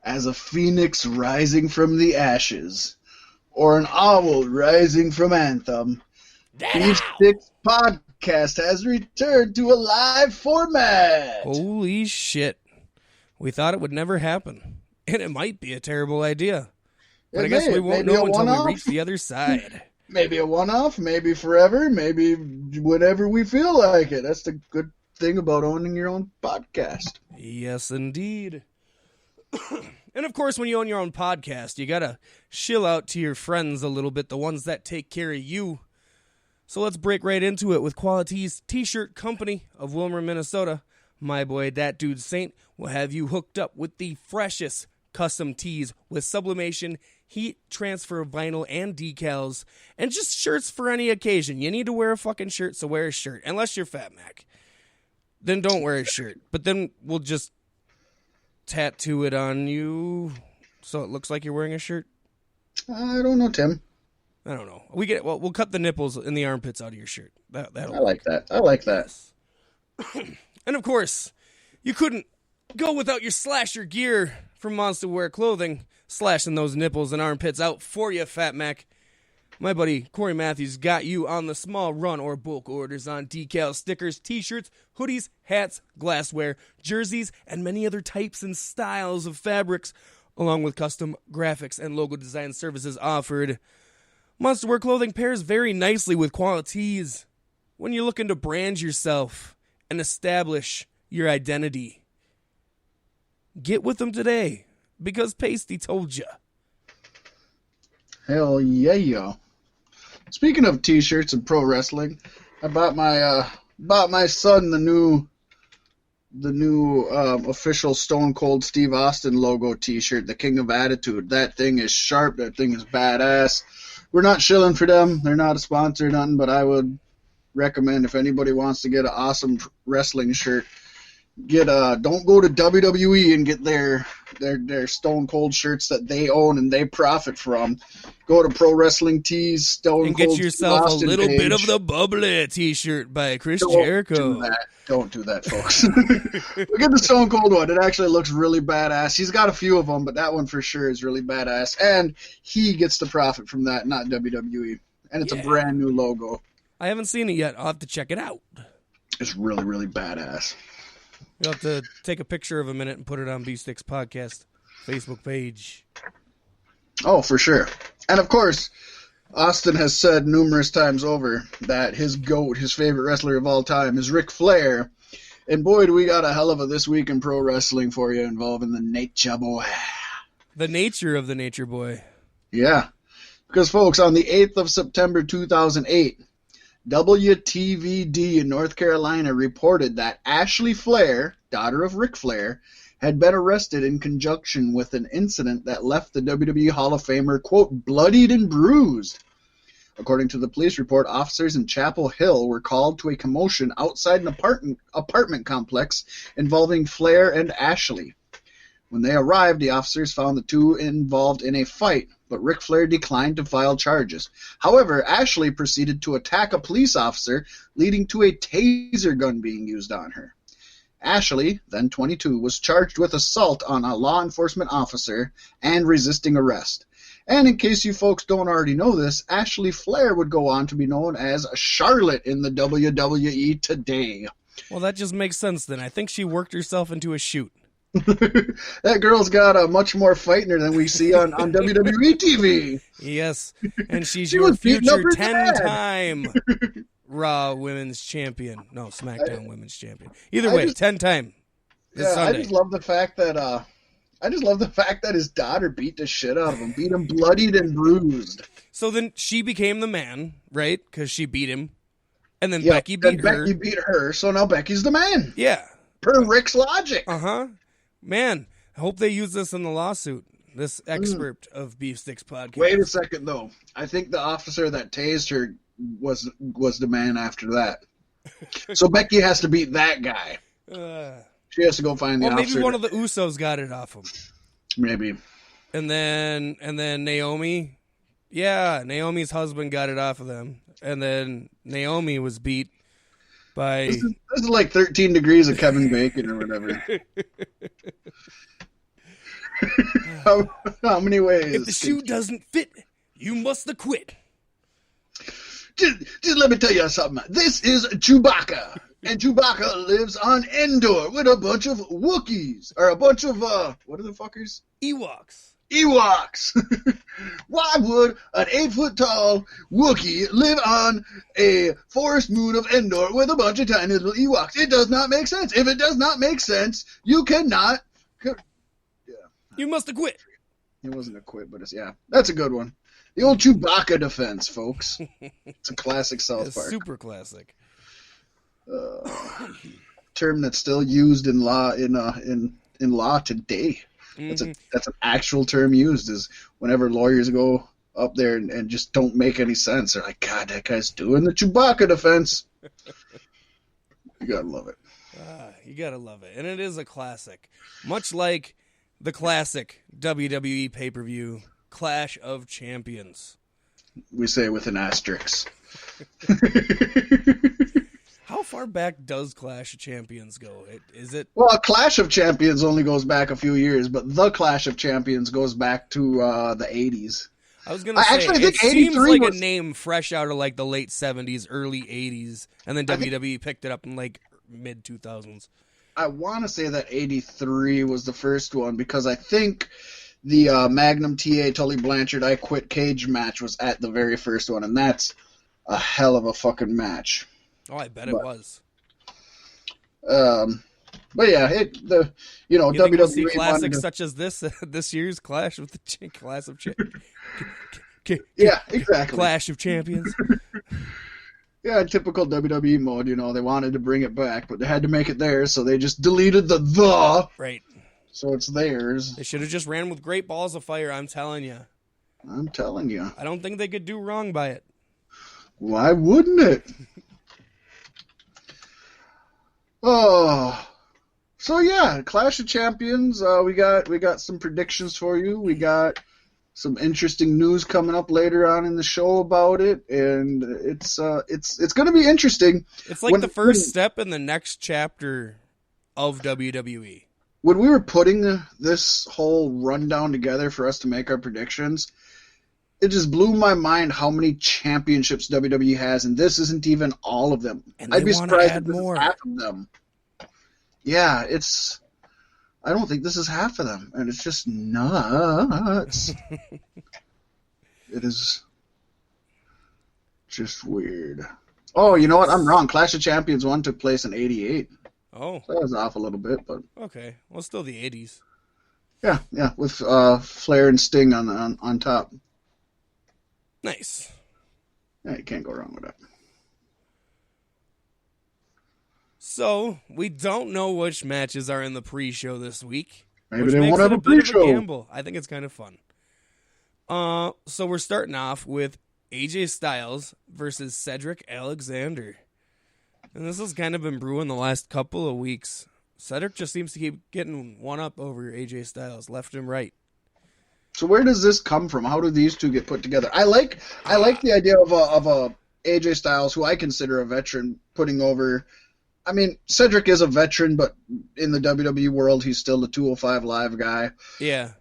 as a phoenix rising from the ashes, or an owl rising from Anthem, Beef Sticks Podcast has returned to a live format. Holy shit. We thought it would never happen, and it might be a terrible idea. But I guess we won't know until we reach the other side. Maybe a one-off, maybe forever, maybe whenever we feel like it. That's the good thing about owning your own podcast. Yes, indeed. And of course, when you own your own podcast, you gotta chill out to your friends a little bit, the ones that take care of you. So let's break right into it with QualiTee's t-shirt company of Wilmer, Minnesota. My boy, That Dude Saint, will have you hooked up with the freshest custom tees with sublimation, heat transfer vinyl, and decals, and just shirts for any occasion. You need to wear a fucking shirt, so wear a shirt. Unless you're Fat Mac. Then don't wear a shirt. But then we'll just tattoo it on you so it looks like you're wearing a shirt. I don't know, Tim. I don't know. We'll cut the nipples and the armpits out of your shirt. I like that. I like that. Yes. And of course, you couldn't go without your slasher gear from Monster Wear Clothing, slashing those nipples and armpits out for you, Fat Mac. My buddy Corey Matthews got you on the small run or bulk orders on decals, stickers, t-shirts, hoodies, hats, glassware, jerseys, and many other types and styles of fabrics, along with custom graphics and logo design services offered. Monster Wear Clothing pairs very nicely with QualiTees when you're looking to brand yourself and establish your identity. Get with them today, because Pasty told you. Hell yeah, yo. Speaking of t-shirts and pro wrestling, I bought my son the new official Stone Cold Steve Austin logo t-shirt, the King of Attitude. That thing is sharp. That thing is badass. We're not shilling for them. They're not a sponsor or nothing, but I would recommend if anybody wants to get an awesome wrestling shirt, don't go to WWE and get their Stone Cold shirts that they own and they profit from. Go to Pro Wrestling Tees, Stone Cold, and get yourself Austin a little page. Bit of the bubbly t-shirt by Chris Jericho. Don't do that, folks. Look at the Stone Cold one. It actually looks really badass. He's got a few of them, but that one for sure is really badass. And he gets the profit from that, not WWE. And it's a brand new logo. I haven't seen it yet. I'll have to check it out. It's really, really badass. You'll have to take a picture of a minute and put it on Beef Sticks Podcast Facebook page. Oh, for sure. And of course, Austin has said numerous times over that his GOAT, his favorite wrestler of all time, is Ric Flair. And boy, do we got a hell of a This Week in Pro Wrestling for you involving the Nature Boy. The nature of the Nature Boy. Yeah. Because, folks, on the 8th of September 2008, WTVD in North Carolina reported that Ashley Flair, daughter of Ric Flair, had been arrested in conjunction with an incident that left the WWE Hall of Famer, quote, bloodied and bruised. According to the police report, officers in Chapel Hill were called to a commotion outside an apartment complex involving Flair and Ashley. When they arrived, the officers found the two involved in a fight, but Ric Flair declined to file charges. However, Ashley proceeded to attack a police officer, leading to a taser gun being used on her. Ashley, then 22, was charged with assault on a law enforcement officer and resisting arrest. And in case you folks don't already know this, Ashley Flair would go on to be known as Charlotte in the WWE today. Well, that just makes sense then. I think she worked herself into a shoot. That girl's got a much more fight in her than we see on WWE TV. Yes, and she's your future 10-time Raw Women's Champion. No, SmackDown Women's Champion. Either way, 10-time. I just love the fact that his daughter beat the shit out of him, beat him bloodied and bruised. So then she became the man, right? Because she beat him, and then Becky beat her. Becky beat her, so now Becky's the man. Yeah, per Rick's logic. Man, I hope they use this in the lawsuit. This excerpt of Beef Sticks Podcast. Wait a second, though. I think the officer that tased her was the man after that. So Becky has to beat that guy. She has to go find the officer. Maybe one of the Usos got it off him. Maybe. And then Naomi. Yeah, Naomi's husband got it off of them. And then Naomi was beat by... This is like 13 Degrees of Kevin Bacon or whatever. How many ways? If the shoe doesn't fit, you must quit. Just let me tell you something. This is Chewbacca, and Chewbacca lives on Endor with a bunch of Wookiees, or a bunch of, what are the fuckers? Ewoks. Why would an 8-foot-tall Wookiee live on a forest moon of Endor with a bunch of tiny little Ewoks? It does not make sense. If it does not make sense, you cannot... You must quit. It wasn't a quit, but that's a good one. The old Chewbacca defense, folks. It's a classic South Park. Super classic. Term that's still used in law in law today. That's an actual term used, is whenever lawyers go up there and just don't make any sense. They're like, God, that guy's doing the Chewbacca defense. You gotta love it. You gotta love it. And it is a classic. Much like the classic WWE pay-per-view, Clash of Champions. We say with an asterisk. How far back does Clash of Champions go? Is it? Well, Clash of Champions only goes back a few years, but the Clash of Champions goes back to the 80s. I was gonna say, actually, I think it seems like was... a name fresh out of like the late 70s, early 80s, and then WWE picked it up in like mid 2000s. I want to say that 83 was the first one, because I think the Magnum TA Tully Blanchard I Quit Cage match was at the very first one, and that's a hell of a fucking match. Oh, I bet it was. But yeah, WWE we'll see classics such as this year's Clash with the Clash of Champions. Yeah, exactly. Clash of Champions. Yeah, in typical WWE mode, they wanted to bring it back, but they had to make it theirs, so they just deleted the. Right. So it's theirs. They should have just ran with Great Balls of Fire, I'm telling you. I don't think they could do wrong by it. Why wouldn't it? Oh, so yeah, Clash of Champions. We got some predictions for you. We got some interesting news coming up later on in the show about it, and it's going to be interesting. It's like the first step in the next chapter of WWE. When we were putting this whole rundown together for us to make our predictions, it just blew my mind how many championships WWE has, and this isn't even all of them. And I'd be surprised if this more. is half of them. Yeah, I don't think this is half of them, and it's just nuts. It is just weird. Oh, you know what? I'm wrong. Clash of Champions 1 took place in 88. Oh. So that was off a little bit, but... Okay. Well, still the 80s. Yeah, with Flair and Sting on top. Nice. Yeah, you can't go wrong with that. So, we don't know which matches are in the pre-show this week. Maybe they won't have a pre-show. Gamble. I think it's kind of fun. So we're starting off with AJ Styles versus Cedric Alexander. And this has kind of been brewing the last couple of weeks. Cedric just seems to keep getting one up over AJ Styles, left and right. So where does this come from? How do these two get put together? I like the idea of a AJ Styles, who I consider a veteran, putting over. I mean, Cedric is a veteran, but in the WWE world, he's still the 205 Live guy. Yeah.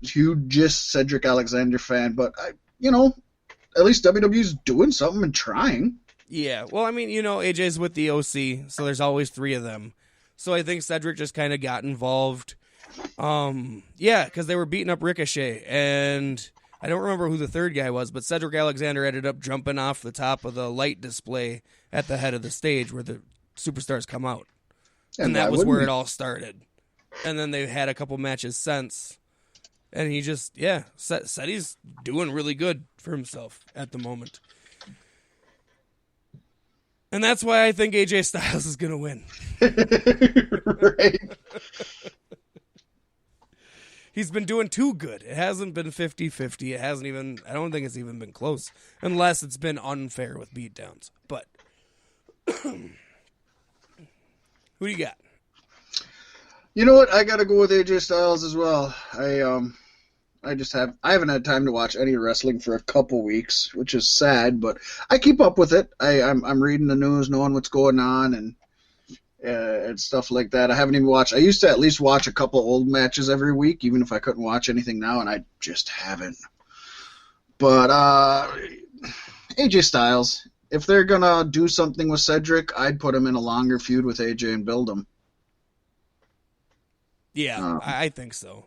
Huge Cedric Alexander fan, but at least WWE's doing something and trying. Yeah. Well, I mean, AJ's with the OC, so there's always three of them. So I think Cedric just kind of got involved. Yeah, because they were beating up Ricochet, and I don't remember who the third guy was, but Cedric Alexander ended up jumping off the top of the light display at the head of the stage where the superstars come out. And that was where it all started. And then they've had a couple matches since. And he just, said he's doing really good for himself at the moment. And that's why I think AJ Styles is going to win. Right. He's been doing too good. It hasn't been 50-50. It hasn't even, I don't think it's even been close. Unless it's been unfair with beatdowns. But, who do you got? You know what? I got to go with AJ Styles as well. I haven't had time to watch any wrestling for a couple weeks, which is sad, but I keep up with it. I'm reading the news, knowing what's going on, and and stuff like that. I haven't even watched. I used to at least watch a couple old matches every week, even if I couldn't watch anything now, and I just haven't. But AJ Styles, if they're gonna do something with Cedric, I'd put him in a longer feud with AJ and build him. Yeah, I think so.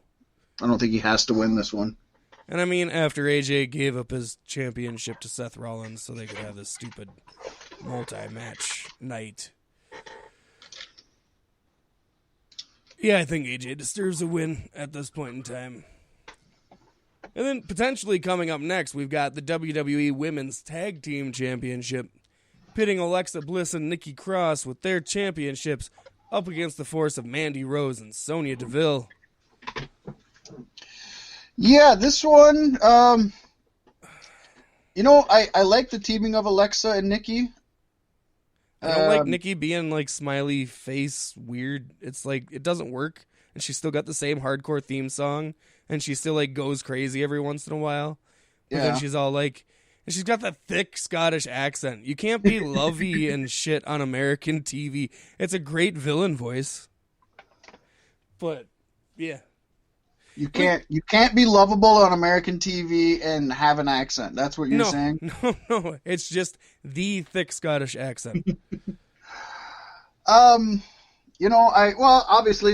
I don't think he has to win this one. And I mean, after AJ gave up his championship to Seth Rollins so they could have this stupid multi-match night. Yeah, I think AJ deserves a win at this point in time. And then potentially coming up next, we've got the WWE Women's Tag Team Championship, pitting Alexa Bliss and Nikki Cross with their championships up against the force of Mandy Rose and Sonya Deville. Yeah, this one, I like the teaming of Alexa and Nikki. I don't like Nikki being like smiley face weird. It's like it doesn't work, and she's still got the same hardcore theme song, and she still like goes crazy every once in a while. But then she's all like, and she's got that thick Scottish accent. You can't be lovey and shit on American TV. It's a great villain voice, but yeah. You can't be lovable on American TV and have an accent. That's what you're saying? No. It's just the thick Scottish accent. Obviously,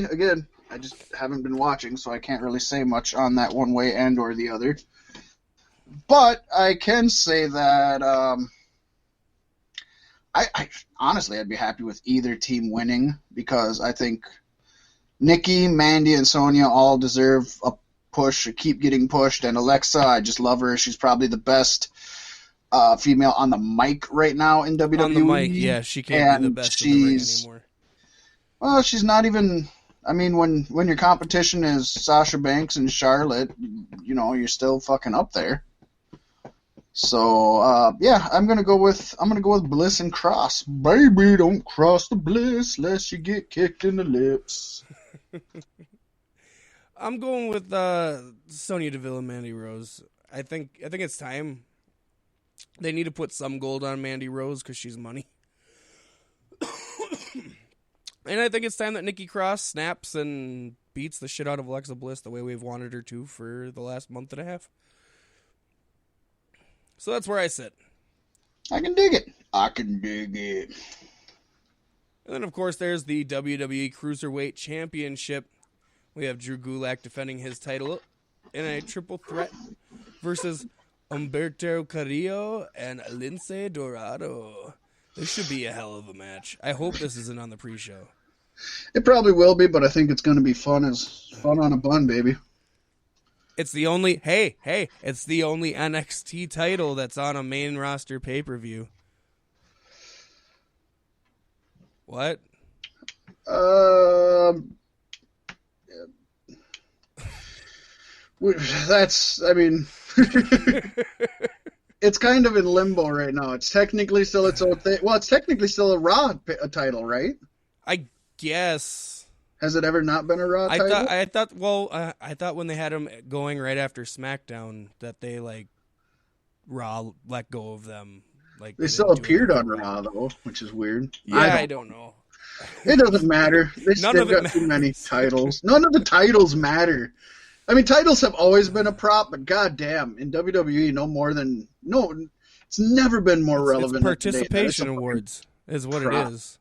again, I just haven't been watching, so I can't really say much on that one way and or the other. But I can say that I honestly, I'd be happy with either team winning because I think Nikki, Mandy, and Sonya all deserve a push, keep getting pushed. And Alexa, I just love her. She's probably the best female on the mic right now in WWE. On the mic, yeah, she can't be the best in the ring anymore. Well, she's not even. I mean, when your competition is Sasha Banks and Charlotte, you're still fucking up there. So I'm gonna go with Bliss and Cross. Baby, don't cross the Bliss lest you get kicked in the lips. I'm going with Sonya Deville and Mandy Rose. I think it's time. They need to put some gold on Mandy Rose because she's money. And I think it's time that Nikki Cross snaps and beats the shit out of Alexa Bliss the way we've wanted her to for the last month and a half. So that's where I sit. I can dig it. And then, of course, there's the WWE Cruiserweight Championship. We have Drew Gulak defending his title in a triple threat versus Humberto Carrillo and Lince Dorado. This should be a hell of a match. I hope this isn't on the pre-show. It probably will be, but I think it's going to be fun on a bun, baby. It's the only it's the only NXT title that's on a main roster pay-per-view. What? That's, I mean, it's kind of in limbo right now. It's technically still its own thing. Well, it's technically still a Raw title, right? I guess. Has it ever not been a Raw title? I thought when they had him going right after SmackDown that they Raw let go of them. They still appeared on Raw though, which is weird. Yeah, I don't know. It doesn't matter. They've got too many titles. None of the titles matter. I mean, titles have always been a prop, but goddamn, in WWE, it's never been more relevant. It's participation awards is what it is.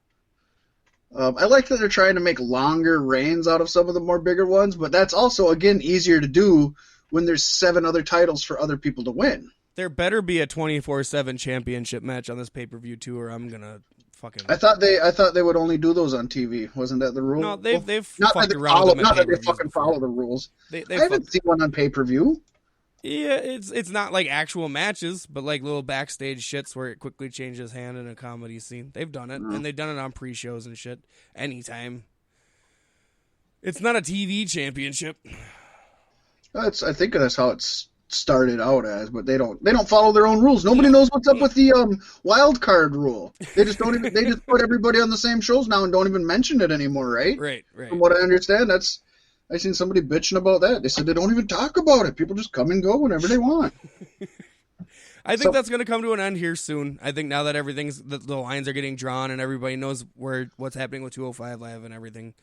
I like that they're trying to make longer reigns out of some of the more bigger ones, but that's also, again, easier to do when there's 7 other titles for other people to win. There better be a 24/7 championship match on this pay-per-view too, or I'm gonna fucking. I thought they would only do those on TV. Wasn't that the rule? No, they've fucked around with them. Not that they fucking follow the rules. I haven't seen one on pay-per-view. Yeah, it's not like actual matches, but like little backstage shits where it quickly changes hand in a comedy scene. They've done it, and they've done it on pre-shows and shit. Anytime. It's not a TV championship. I think that's how it's started out as, but they don't follow their own rules. Nobody knows what's up with the wild card rule. They just don't even. They just put everybody on the same shows now and don't even mention it anymore, right? Right. From what I understand, I seen somebody bitching about that. They said they don't even talk about it. People just come and go whenever they want. I think that's going to come to an end here soon. I think now that the lines are getting drawn and everybody knows what's happening with 205 Live and everything.